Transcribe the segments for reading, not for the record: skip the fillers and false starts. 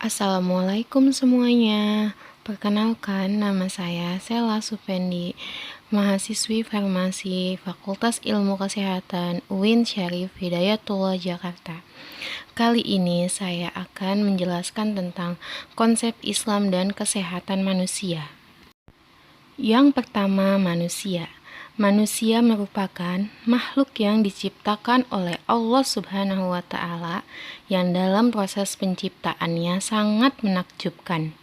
Assalamualaikum semuanya. Perkenalkan, nama saya Sela Supendi, mahasiswi farmasi Fakultas Ilmu Kesehatan UIN Syarif Hidayatullah Jakarta. Kali ini saya akan menjelaskan tentang konsep Islam dan kesehatan manusia. Yang pertama, manusia. Manusia merupakan makhluk yang diciptakan oleh Allah Subhanahu wa Ta'ala yang dalam proses penciptaannya sangat menakjubkan.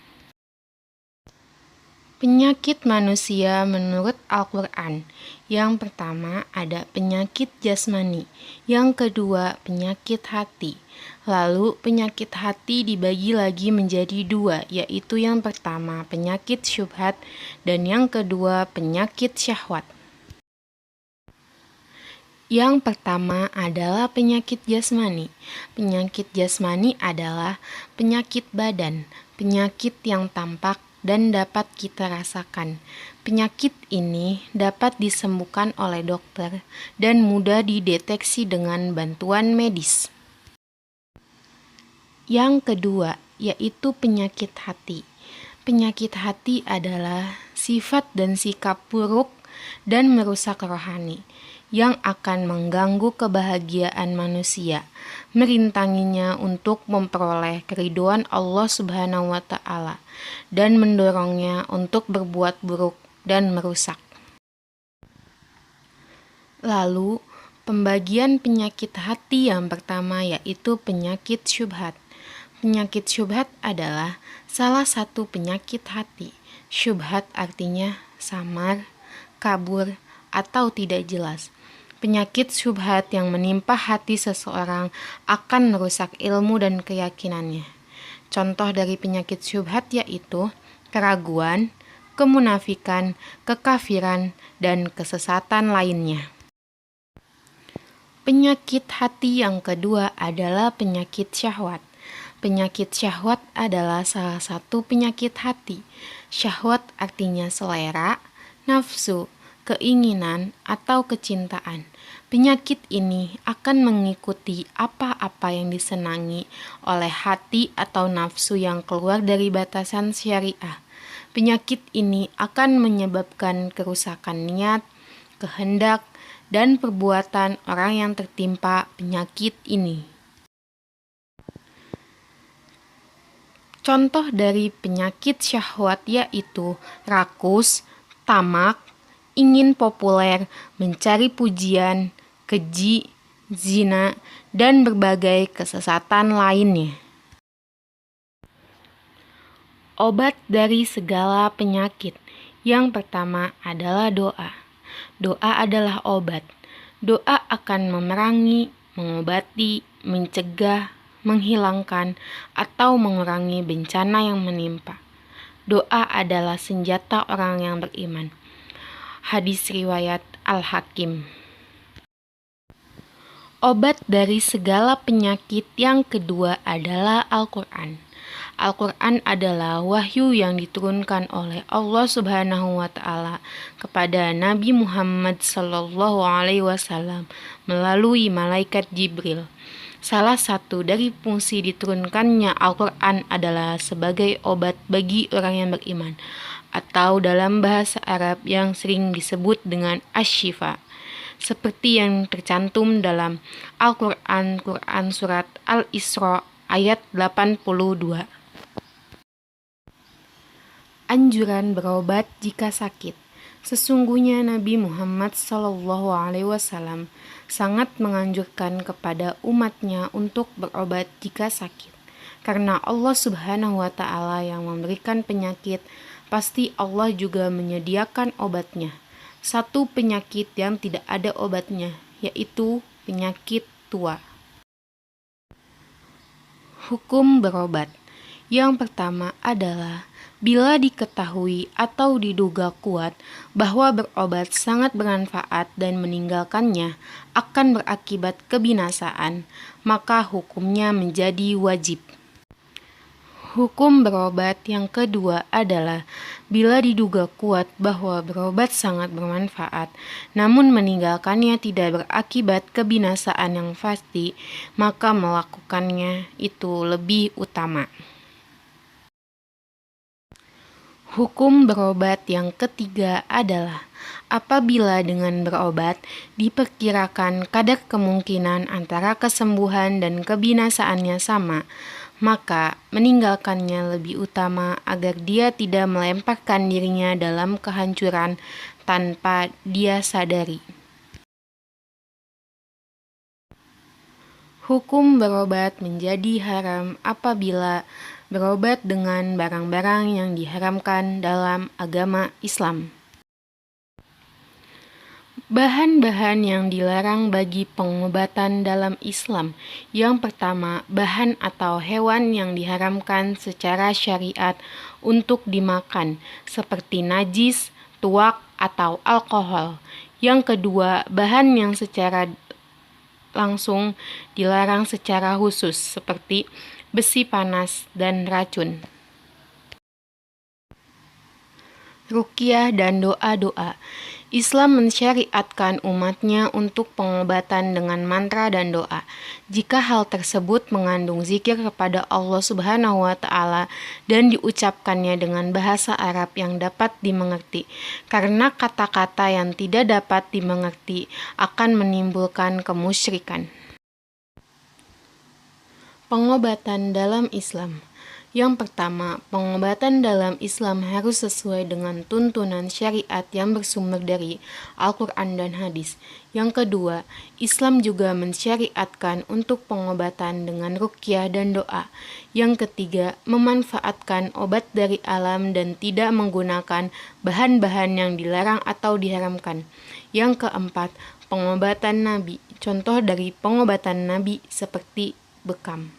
Penyakit manusia menurut Al-Quran. Yang pertama ada penyakit jasmani, yang kedua penyakit hati. Lalu penyakit hati dibagi lagi menjadi dua, yaitu yang pertama penyakit syubhat dan yang kedua penyakit syahwat. Yang pertama adalah penyakit jasmani. Penyakit jasmani adalah penyakit badan, penyakit yang tampak dan dapat kita rasakan. Penyakit ini dapat disembuhkan oleh dokter dan mudah dideteksi dengan bantuan medis. Yang kedua, yaitu penyakit hati. Penyakit hati adalah sifat dan sikap buruk dan merusak rohani yang akan mengganggu kebahagiaan manusia, merintanginya untuk memperoleh keridhaan Allah Subhanahu wa Ta'ala, dan mendorongnya untuk berbuat buruk dan merusak. Lalu, pembagian penyakit hati yang pertama yaitu penyakit syubhat. Penyakit syubhat adalah salah satu penyakit hati. Syubhat artinya samar, kabur, atau tidak jelas. Penyakit syubhat yang menimpa hati seseorang akan merusak ilmu dan keyakinannya. Contoh dari penyakit syubhat yaitu keraguan, kemunafikan, kekafiran, dan kesesatan lainnya. Penyakit hati yang kedua adalah penyakit syahwat. Penyakit syahwat adalah salah satu penyakit hati. Syahwat artinya selera, nafsu, keinginan, atau kecintaan. Penyakit ini akan mengikuti apa-apa yang disenangi oleh hati atau nafsu yang keluar dari batasan syariah. Penyakit ini akan menyebabkan kerusakan niat, kehendak, dan perbuatan orang yang tertimpa penyakit ini. Contoh dari penyakit syahwat yaitu rakus, tamak, ingin populer, mencari pujian, keji, zina, dan berbagai kesesatan lainnya. Obat dari segala penyakit. Yang pertama adalah doa. Doa adalah obat. Doa akan memerangi, mengobati, mencegah, menghilangkan, atau mengurangi bencana yang menimpa. Doa adalah senjata orang yang beriman. Hadis riwayat Al-Hakim. Obat dari segala penyakit yang kedua adalah Al-Quran. Al-Quran adalah wahyu yang diturunkan oleh Allah Subhanahu wa Ta'ala kepada Nabi Muhammad SAW melalui malaikat Jibril. Salah satu dari fungsi diturunkannya Al-Quran adalah sebagai obat bagi orang yang beriman, atau dalam bahasa Arab yang sering disebut dengan asy-syifa, seperti yang tercantum dalam Al-Quran Surat Al-Isra ayat 82. Anjuran berobat jika sakit. Sesungguhnya Nabi Muhammad SAW sangat menganjurkan kepada umatnya untuk berobat jika sakit. Karena Allah Subhanahu wa Ta'ala yang memberikan penyakit, pasti Allah juga menyediakan obatnya. Satu penyakit yang tidak ada obatnya, yaitu penyakit tua. Hukum berobat. Yang pertama adalah bila diketahui atau diduga kuat bahwa berobat sangat bermanfaat dan meninggalkannya akan berakibat kebinasaan, maka hukumnya menjadi wajib. Hukum berobat yang kedua adalah bila diduga kuat bahwa berobat sangat bermanfaat, namun meninggalkannya tidak berakibat kebinasaan yang pasti, maka melakukannya itu lebih utama. Hukum berobat yang ketiga adalah apabila dengan berobat diperkirakan kadar kemungkinan antara kesembuhan dan kebinasaannya sama, maka meninggalkannya lebih utama agar dia tidak melemparkan dirinya dalam kehancuran tanpa dia sadari. Hukum berobat menjadi haram apabila berobat dengan barang-barang yang diharamkan dalam agama Islam. Bahan-bahan yang dilarang bagi pengobatan dalam Islam. Yang pertama, bahan atau hewan yang diharamkan secara syariat untuk dimakan, seperti najis, tuak, atau alkohol. Yang kedua, bahan yang secara langsung dilarang secara khusus, seperti besi panas dan racun. Ruqyah dan doa-doa. Islam mensyariatkan umatnya untuk pengobatan dengan mantra dan doa. Jika hal tersebut mengandung zikir kepada Allah Subhanahu wa Ta'ala dan diucapkannya dengan bahasa Arab yang dapat dimengerti, karena kata-kata yang tidak dapat dimengerti akan menimbulkan kemusyrikan. Pengobatan dalam Islam. Yang pertama, pengobatan dalam Islam harus sesuai dengan tuntunan syariat yang bersumber dari Al-Quran dan hadis. Yang kedua, Islam juga mensyariatkan untuk pengobatan dengan ruqyah dan doa. Yang ketiga, memanfaatkan obat dari alam dan tidak menggunakan bahan-bahan yang dilarang atau diharamkan. Yang keempat, pengobatan Nabi. Contoh dari pengobatan Nabi seperti bekam.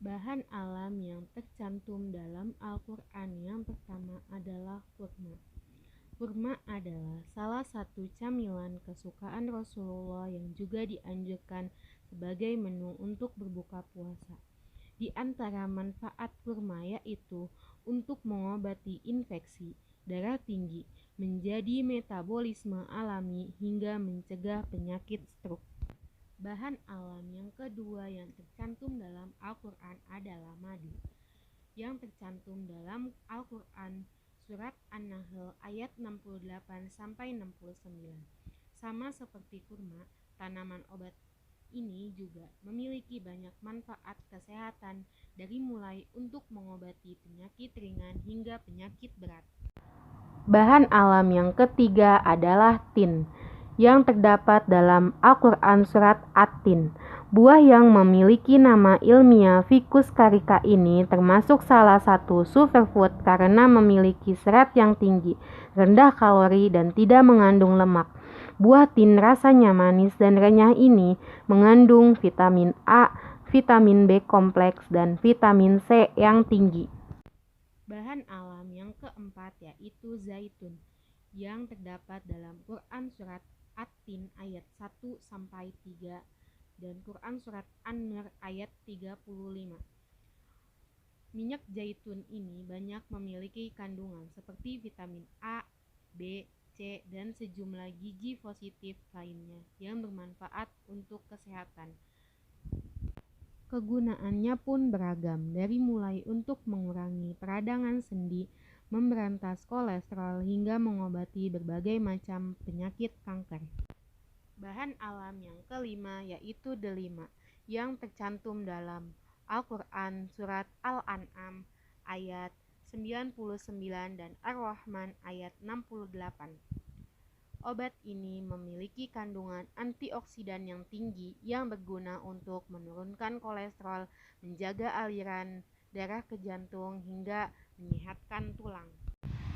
Bahan alam yang tercantum dalam Al-Quran yang pertama adalah kurma. Kurma adalah salah satu camilan kesukaan Rasulullah yang juga dianjurkan sebagai menu untuk berbuka puasa. Di antara manfaat kurma yaitu untuk mengobati infeksi, darah tinggi, menjadi metabolisme alami hingga mencegah penyakit stroke. Bahan alam yang kedua yang tercantum dalam Al-Quran adalah madu, yang tercantum dalam Al-Quran surat An-Nahl ayat 68-69. Sama seperti kurma, tanaman obat ini juga memiliki banyak manfaat kesehatan dari mulai untuk mengobati penyakit ringan hingga penyakit berat. Bahan alam yang ketiga adalah tin, yang terdapat dalam Al-Quran surat At-Tin. Buah yang memiliki nama ilmiah Ficus carica ini termasuk salah satu superfood karena memiliki serat yang tinggi, rendah kalori, dan tidak mengandung lemak. Buah tin rasanya manis dan renyah ini mengandung vitamin A, vitamin B kompleks, dan vitamin C yang tinggi. Bahan alam yang keempat yaitu zaitun, yang terdapat dalam Quran surat At-Tin ayat 1-3 dan Quran surat An-Nur ayat 35. Minyak zaitun ini banyak memiliki kandungan seperti vitamin A, B, C, dan sejumlah gizi positif lainnya yang bermanfaat untuk kesehatan. Kegunaannya pun beragam, dari mulai untuk mengurangi peradangan sendi, memberantas kolesterol, hingga mengobati berbagai macam penyakit kanker. Bahan alam yang kelima yaitu delima, yang tercantum dalam Al-Quran surat Al-An'am ayat 99 dan Ar-Rahman ayat 68. Obat ini memiliki kandungan antioksidan yang tinggi yang berguna untuk menurunkan kolesterol, menjaga aliran darah ke jantung, hingga menyehatkan tulang.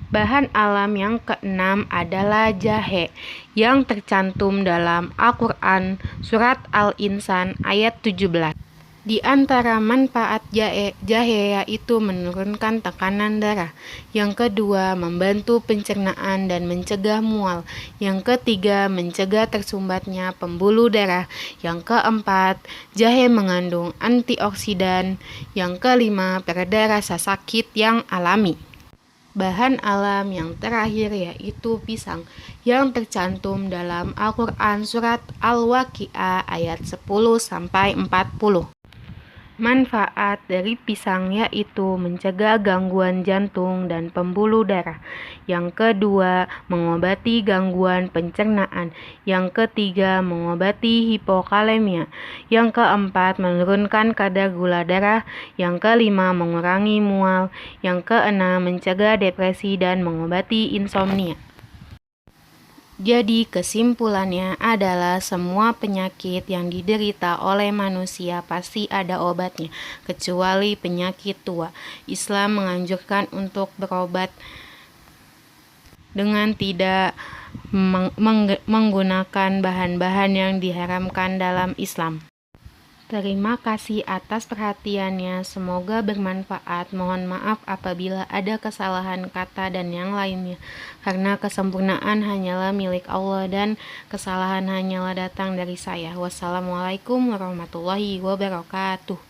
Bahan alam yang keenam adalah jahe, yang tercantum dalam Al-Quran surat Al-Insan ayat 17. Di antara manfaat jahe yaitu menurunkan tekanan darah. Yang kedua, membantu pencernaan dan mencegah mual. Yang ketiga, mencegah tersumbatnya pembuluh darah. Yang keempat, jahe mengandung antioksidan. Yang kelima, pereda rasa sakit yang alami. Bahan alam yang terakhir yaitu pisang, yang tercantum dalam Al-Quran surat Al-Waqi'ah ayat 10-40. Manfaat dari pisang yaitu mencegah gangguan jantung dan pembuluh darah. Yang kedua, mengobati gangguan pencernaan. Yang ketiga, mengobati hipokalemia. Yang keempat, menurunkan kadar gula darah. Yang kelima, mengurangi mual. Yang keenam, mencegah depresi dan mengobati insomnia. Jadi kesimpulannya adalah semua penyakit yang diderita oleh manusia pasti ada obatnya, kecuali penyakit tua. Islam menganjurkan untuk berobat dengan tidak menggunakan bahan-bahan yang diharamkan dalam Islam. Terima kasih atas perhatiannya, semoga bermanfaat. Mohon maaf apabila ada kesalahan kata dan yang lainnya, karena kesempurnaan hanyalah milik Allah dan kesalahan hanyalah datang dari saya. Wassalamualaikum warahmatullahi wabarakatuh.